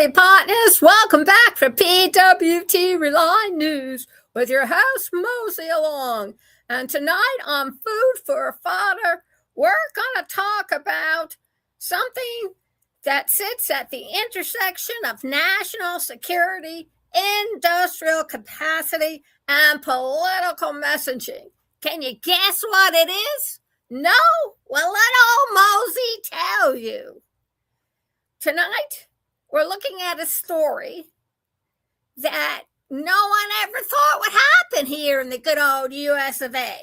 Howdy, partners. Welcome back for PWT Rely News with your host, Mosey Along. And tonight on Food for Fodder, we're going to talk about something that sits at the intersection of national security, industrial capacity, and political messaging. Can you guess what it is? No? Well, let old Mosey tell you. Tonight, we're looking at a story that no one ever thought would happen here in the good old US of A.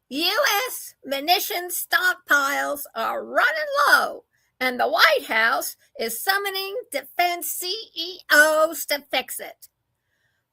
U.S. munitions stockpiles are running low, and the White House is summoning defense CEOs to fix it.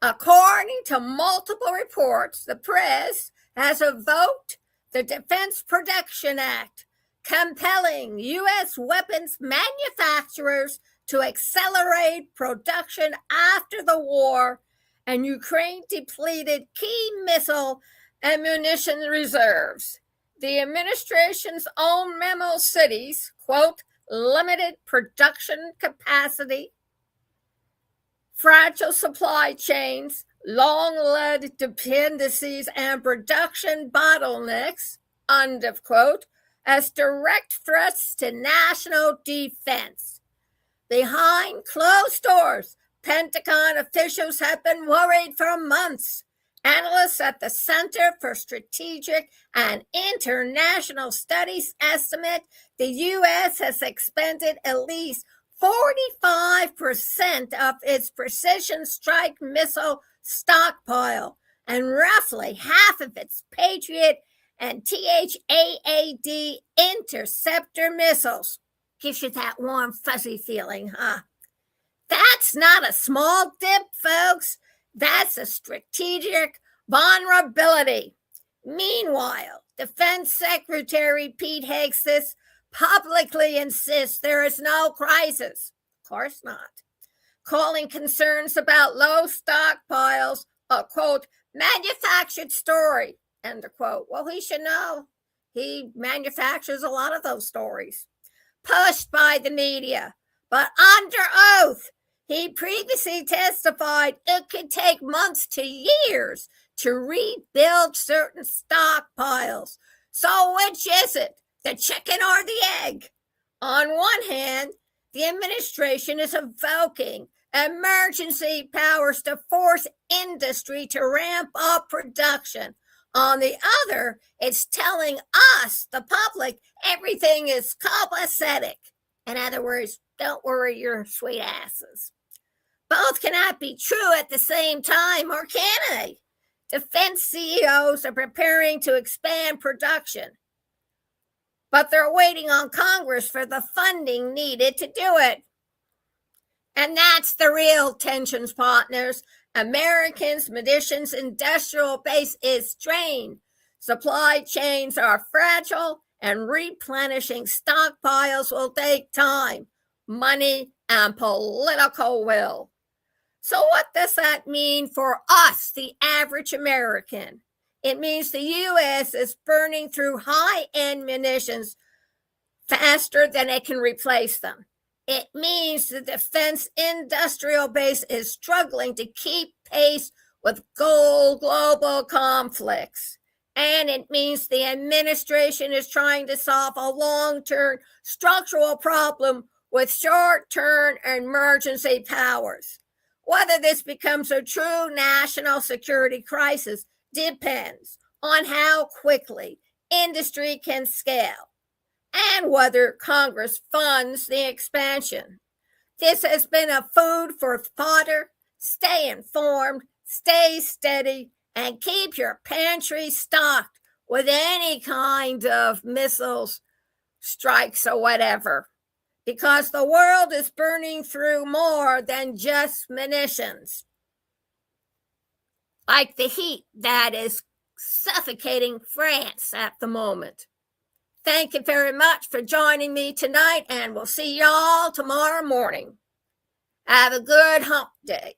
According to multiple reports, the press has evoked the Defense Production Act, compelling U.S. weapons manufacturers to accelerate production after the war, and Ukraine depleted key missile and munition reserves. The administration's own memo cites, quote, limited production capacity, fragile supply chains, long-led dependencies, and production bottlenecks, unquote, as direct threats to national defense. Behind closed doors, Pentagon officials have been worried for months. Analysts at the Center for Strategic and International Studies estimate the U.S. has expended at least 45% of its precision strike missile stockpile and roughly half of its Patriot and THAAD interceptor missiles. Gives you that warm, fuzzy feeling, huh? That's not a small dip, folks. That's a strategic vulnerability. Meanwhile, Defense Secretary Pete Hegseth publicly insists there is no crisis. Of course not. Calling concerns about low stockpiles a, quote, manufactured story, end of quote. Well, he should know. He manufactures a lot of those stories. Pushed by the media, but under oath, he previously testified it could take months to years to rebuild certain stockpiles. So which is it, the chicken or the egg? On one hand, the administration is evoking emergency powers to force industry to ramp up production. On the other, it's telling us, the public, everything is copacetic. In other words, don't worry your sweet asses. Both cannot be true at the same time, or can they? Defense CEOs are preparing to expand production, but they're waiting on Congress for the funding needed to do it. And that's the real tensions, partners. Americans' munitions industrial base is strained. Supply chains are fragile, and replenishing stockpiles will take time, money, and political will. So what does that mean for us, the average American? It means the U.S. is burning through high-end munitions faster than it can replace them. It means the defense industrial base is struggling to keep pace with global conflicts. And it means the administration is trying to solve a long-term structural problem with short-term emergency powers. Whether this becomes a true national security crisis depends on how quickly industry can scale and whether Congress funds the expansion. This has been a food for fodder. Stay informed, stay steady, and keep your pantry stocked with any kind of missiles, strikes, or whatever, because the world is burning through more than just munitions, like the heat that is suffocating France at the moment. Thank you very much for joining me tonight, and we'll see y'all tomorrow morning. Have a good hump day.